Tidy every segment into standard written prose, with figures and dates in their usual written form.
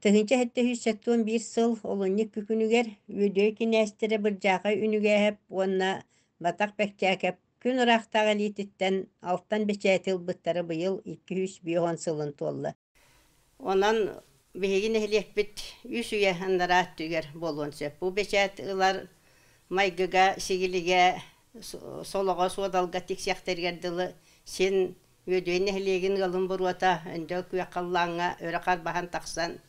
Тыгынча хетте хүссәттуон bir сыл олонник күкүнүгер үдөй кинәстере быржаға үнүгэһэп, уонна батак бэкчээкэп күн ырахтаға лиититтен алтан бечээтил быттары быйыл 200 сылын туолла. Онан биһигин эхилиэкпит үс үйэ аннараат түгер болуон сөп. Бу бечэät ылар майгыга сигилиге солого суодалга тиксиахтергердылы сен өдөйн эхилиэгин ылын буруата өндө күэккаллааңа өрө карбахан таксан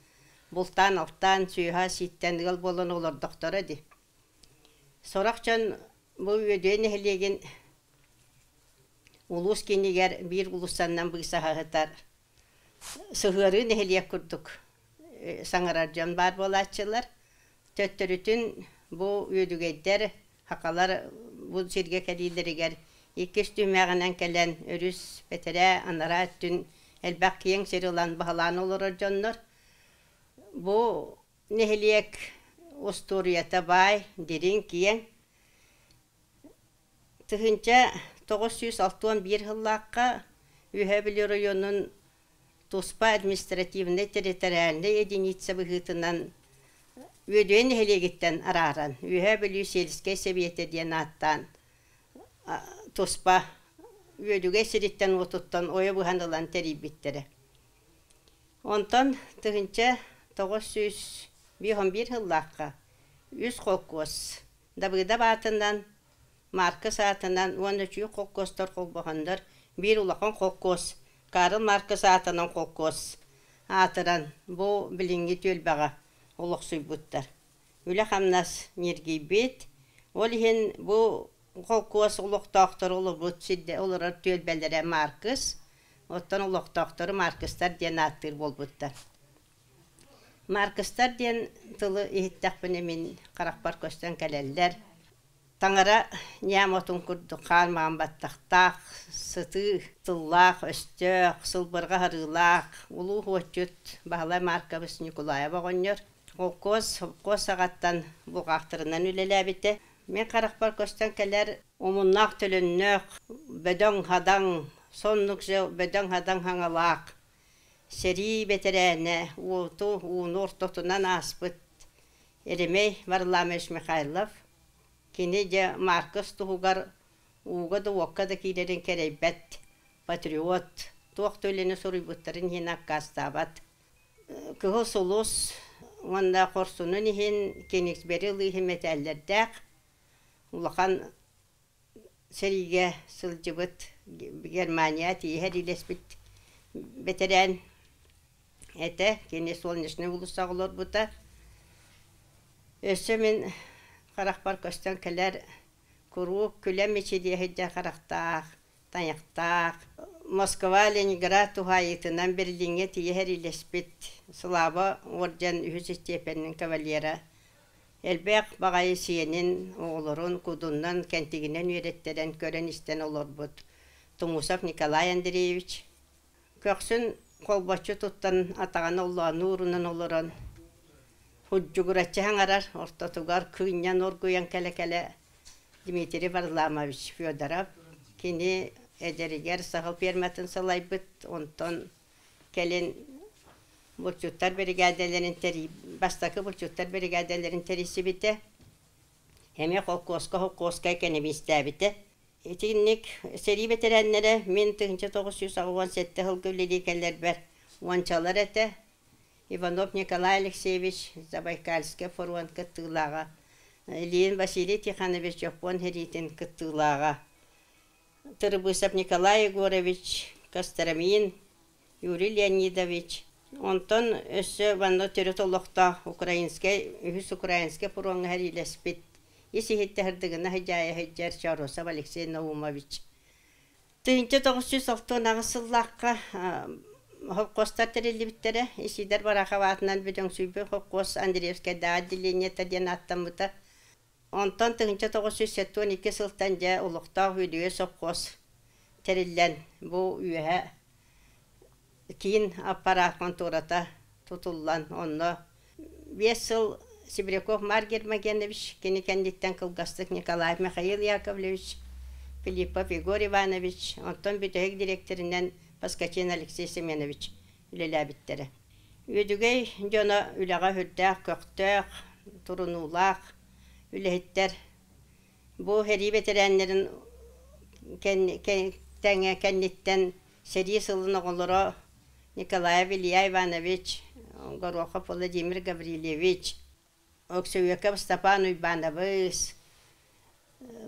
бултан алтан сүйха ситтен ыл болон олар доктора ди. Соракчан бу өдөйн эхилиэгин улус кинигер бир улуссаннан быйсахагытар сыгырын эхилиэк курдук саңарар жан бар болачылар. Төттөрүтүн бу өдүгейдер хакалар бу сирге кәдилеригер иккес түмәгенен келен өрүс петере анара түн элбак киң сирылан баһалан олор жоннор. Бу нехилиек усторията бай дирин киң тыгынча 961 хыллакка Үһәбиле районун Туспа административный территориальный единица быгытынан өдөйн эхилиэгиттен арааран Үһәбиле сельский совете диэн аттан Туспа өдүгө сириттен отуттан ойо быханылан терибиттере. Онтон тыгынча 911 хыллакка үс колкос дабыда батынан марка саатынан 13 колкостор колбогондор бир улакан колкос Карл марка саатынан колкос атыран бу билинги төлбага олоксуйбуттар. Үле хамнас нергейбет ол хен бу колкос улуктактар олубут сидде олар төлбелере маркас оттан улуктактары маркастар диэн аттыр болбуттар. Маркастар диэн тылы ихиттакпыны мен каракпар көстөн келелдер. Таңара ньямотун курду қалмаған баттақтақ, сыты, тыллақ, өстөк, сылбырға харылақ, улу хуатчут бағалай маркабыс Николая бағоньор. Қолкос ағаттан бұлғақтырынан үлелі әбіті. Мен қарақпар көстен келер омыннақ төліннөк, бөдөң хадаң, соннық жау бөдөң хадаң хаңалақ. Сери бетерәне, ууту, уunu ортотунан аспыт. Еремей Варламеш Михайлов. Кини же Маркос тугар уга да уокка да килерин керейбет патриот туох төлені суруйбуттарын хин аккастабат. Кыгыл солус онда корсунун хин кенигсбери лыхиметеллердек улахан сериге сылжыбыт Германия тиһер илеспит бетерен эте кини солнечный улуссагылор бута. Өсө мен Қарақпар көстен келер күрук күлем мечедия хеджа қарақтақ, таяқтақ. Москва, Ленинград тухайытынан Берлинге тиехер илеспет. Слава орден үхіз степеннің кавалера. Элбек бағайы сиенин оғылырын кудуннан кентигінен үйреттерен көрен істен олар бұд. Тумусов Николай Андреевич. Көксін қолбачы тұттан атаған Аллахын урынан олырын. Худжугуратчаһан арар, ортотугар кыйнян оргуян келе-келе Дмитрий Варламович Федоров. Кини эдеригер сағыл перматын салайбыт, онтон келен булчуттар бригадаларын тери, бастакы булчуттар бригадаларын териси бите. Эме холкоска экенемисте бите. Этинник сери ветераннere мен 1997 хыл гөлеликелер бер. Уанчалар эте. Иванов Николай Алексеевич Забайкальский форван кыттылага. Ильин Василий Тиханович Жопон Херитин кыттылага. Тырбысов Николай Егорович Костромин, Юрий Леонидович. Онтон өссө ванно теритологта украинский форван Херилеспит. Иси хиттeherdигина хажая хаджар Чаросов Алексей Наумович. 1906 нагысыллакка Хоккостар терелибиттере, исидер барахаватынан бүдөн сүйбі Хоккос Андреевская да отделениета ден аттамыта. Онтон 1972 сылтан жа улуқтау үйдіге Хоккос тереллен бұл үйе кейін аппарат контората тутуллан. Онно 5 сыл Сибиряков Маргер Магенович, кені кәндеттен кылгастық Николаев Михаил Яковлевич, Филиппов Егор Иванович, онтон бүтөйік директоринен Паскачин Алексей Семенович үлелі әбіттері. Ödügey jona ülaga hürdäk, köktök, turunulak, ülehitler. Bu heri veteranların kennitten seri sılın oğulları Nikolay Vilya Ivanovich, Gorokov Vladimir Gavrilyevich, Oksuyakov Stepan Uybanovich,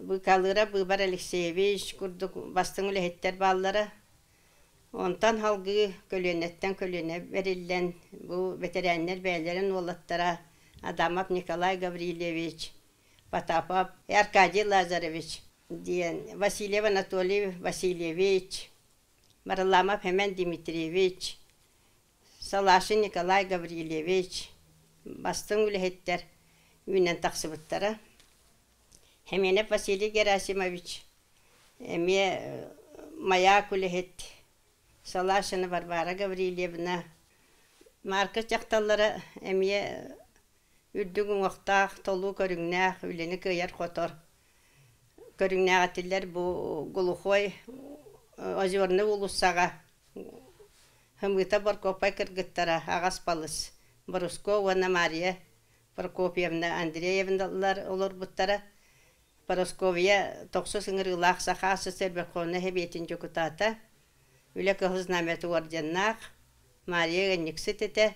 Bıkalıra Bıbar Alekseyevich, kurduk bastın ülehitler balları. Ondan halgı kölönetten kölöne verilen bu veteranlar beylerin oğlatlara Adamov Nikolay Gavrilyevich, Patapov Arkadiy Lazarevich diyen Vasilyev Anatoly Vasilyevich, Varlamov Hemen Dimitrievich, Salashin Nikolay Gavrilyevich, bastın ülehitler ünen taksıbıtlara. Hemenev Vasily Gerasimovich, emiye Mayak ülehit, Salashin Varvara Gavrilyevna, marka çaktallara emiye ürdüğün oktağ, tolu körüngnağ, üleni kıyar kotor. Körüngnağ atiller bu Guluhoy, ozornu ulussağa, hımgıta Borkopay kırgıttara, ağas balız. Borusko, Vana Maria, Prokopyevna Andreyevnalar olur buttara. Poroskovya, toqsu sınır ılaq saxası Serberkovna hebetin jokutata. Üle kıhız nameti orjannaq, Maria gönniksit ete.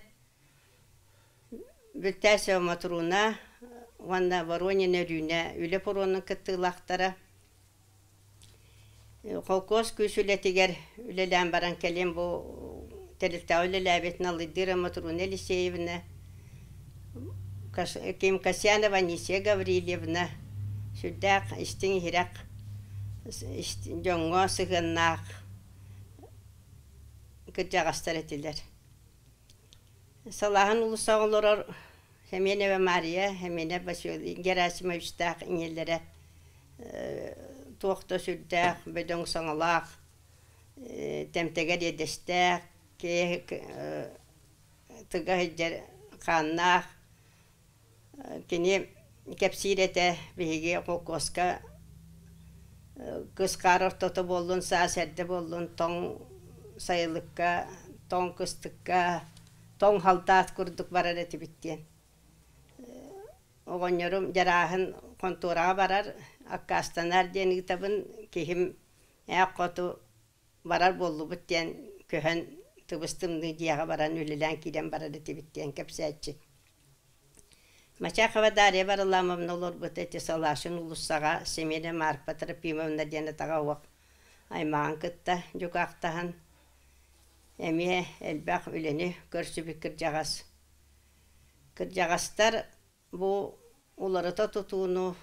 Bültәсі матрuna, ванна Воронина рүйне, үлі поронын кыттылақтара. Қолкос көсілетігер үлелән баран кәлем бұ тәрілтә үлелі әбетін алыдыра Матруна Елисеевна, Ким Касьянова Нисия Гаврилевна, сүрдәк істің хирак, жоңға сығыннақ күтжағастар етілер. Salahın ulusa olur Hemeneva Maria, Hemeneva Vasily Gerasimovich ingelere toqta sürdək, bedon sanalaq, temteger yedestek, tıga heccer qannaq, kini kepsirete bihige kokoska kıskarır toto bollun, saserde bollun, ton sayılıkka, ton kıstıkka, ton haltat kurduk barar eti bittiyen. Oğonyorum jarahın kontorağa barar, akkastanar diyen kitabın kihim kotu barar bollu bittiyen köhen tıbıstımdı diyağa baran ölülen kiden barar eti bittiyen kepsiyatçı. Maça havadariye barılamam olur bit eti salaşın ulussağa semene mark batırıp yememne diyene tağa vak. Aymağın kıtta cukaqtahan. Emiye elbaq üleni görsübü kırcağız. Kırcağızlar bu uları da tutuğunu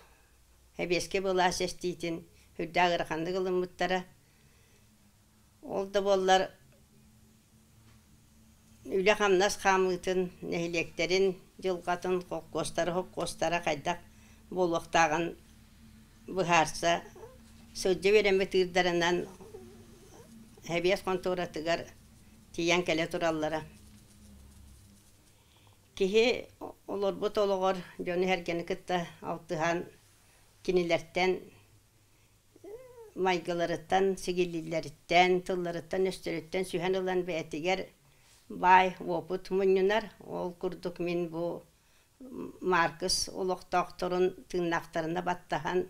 hebeske bılas estiydin hüdda ırğandı kılınmıttara. Oldu bollar üle hamnas kamıtın nehileklerin jılgatın hokkostara kaydak boluqtağın bıharsa sözce veren betırdarından hebes kontoratıgar tiyan kele turallara. Kihi olur bu toluğur, jonu hergeni kıtta altıhan kinilerden, maygılarıttan, sigillilleritten, tıllarıttan, östürütten sühen olan bir etiger bay oput munyunar. Ol kurduk min bu Markus oluq doktorun tırnaklarında battahan,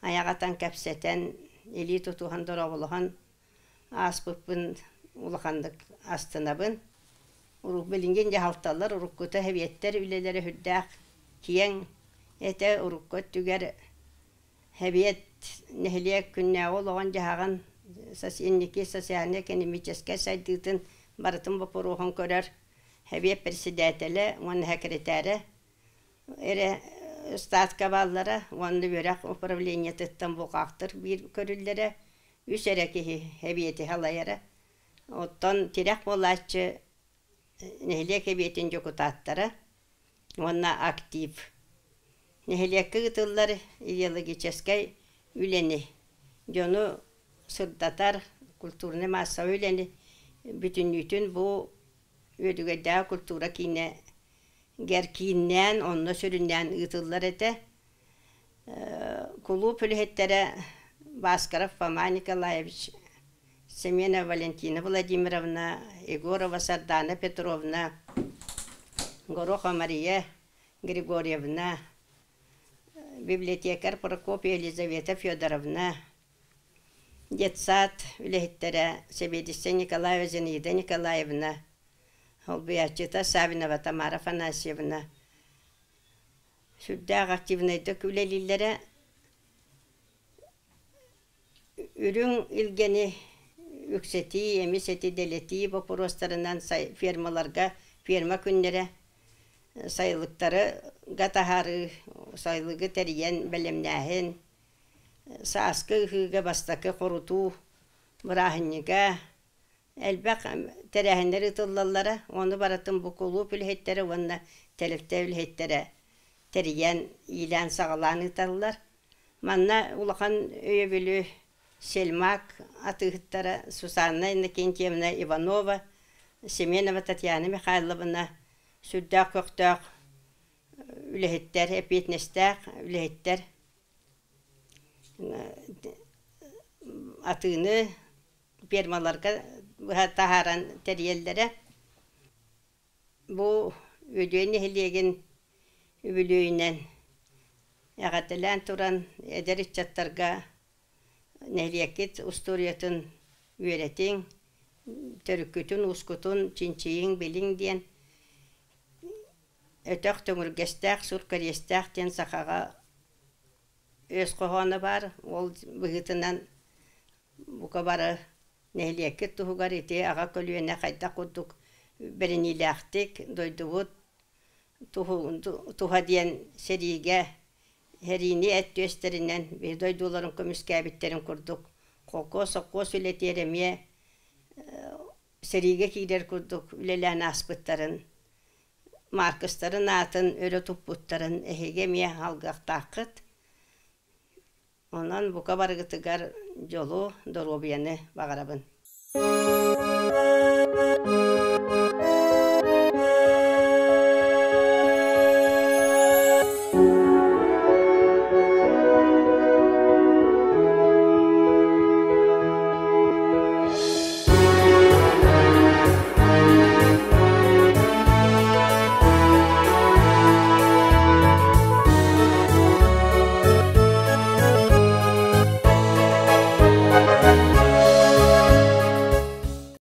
ayağatan kapseten, eli tutuhan doroğuluhan, aspıpın uluğandık astınabın. Uruq bilingen jahaltallar, uruq kuta hebiyetter üleleri hüddaq kiyen ete uruq kot tüger hebiyet nehliyek künne oluğan jahağın sasinniki sasiyane kenimiceske saydıtın baratın bapuruğun körer hebiyet presidentele, onun sekreteri ere statka ballara, onu börek upravlenya tıttan buqaqtır bir körüllere üsereki hebiyeti halayara. Ottan tirek bolatçı nehliyek hebiyetin jokutatlara, onna aktif. Nehliyek kıgıtıllar yılı geçeskay üleni, jonu sırdatar, kulturne masa üleni, bütünlütün bu ödügedda kultura kine gerkinden, onna süründen ıtıllar ete, kulu pülhettere Baskarov Foma Nikolayevich, Semena Valentina Vladimirovna, Egorova Sardana Petrovna, Гороха Мария Григорьевна, библиотекар Прокопия Елизавета Федоровна, детсад үлехеттері Себедиссе Николаева Зинаида Николаевна, Холбиячыта Савинова Тамара Афанасьевна. Сүрдәк активнайды күлелілері үрің илгені үксети, емесети, делети бопоростарынан фермаларға, ферма күннері сайылықтары гатахары, сайлығы тәриян бәлемнәхін, саскы үхігі бастақы қоруту бұрахынныға, әлбәқ тәрәхіндері тұллалары, оны баратын бұқылу пүлхеттері, оны тәліпті үлхеттері тәриян илән сағалан ұталылар. Манна улақан өйебілі Сельмак атығыттары Сусанна Иннокентьевна Иванова, Семенова Татьяна Михайловна, сүрдәк көқтәк үлехеттер, әпетнестәк үлехеттер атыны пермаларға тахаран тәрелдері. Бұл өдейін әлеген үбілейінен әғатылан тұран әдер үтчаттарға нәлиякет ұстуриятын үйретің, түріккүтін, ұскутын, чинчиyin білің ден, өтәк төңіргестәк, сүркәрестәк ден сақаға өз қоғаны бар. Ол бұғытынан бұқа бары нәлиякет тұғығар ете аға көлуіне қайта құддық бірінілі ақтық, дойдығыт, туха диен сериге herini et gösterinden bir doyduların kömüskabitlerin kurduk. Kokos ületeremeye serige kider kurduk. Ülelen aspıtların, markasların atın, öyle tuputların ehegemeye halgaq takıt. Ondan bu kabargıtıgar yolu dorobiyanı bağırabın.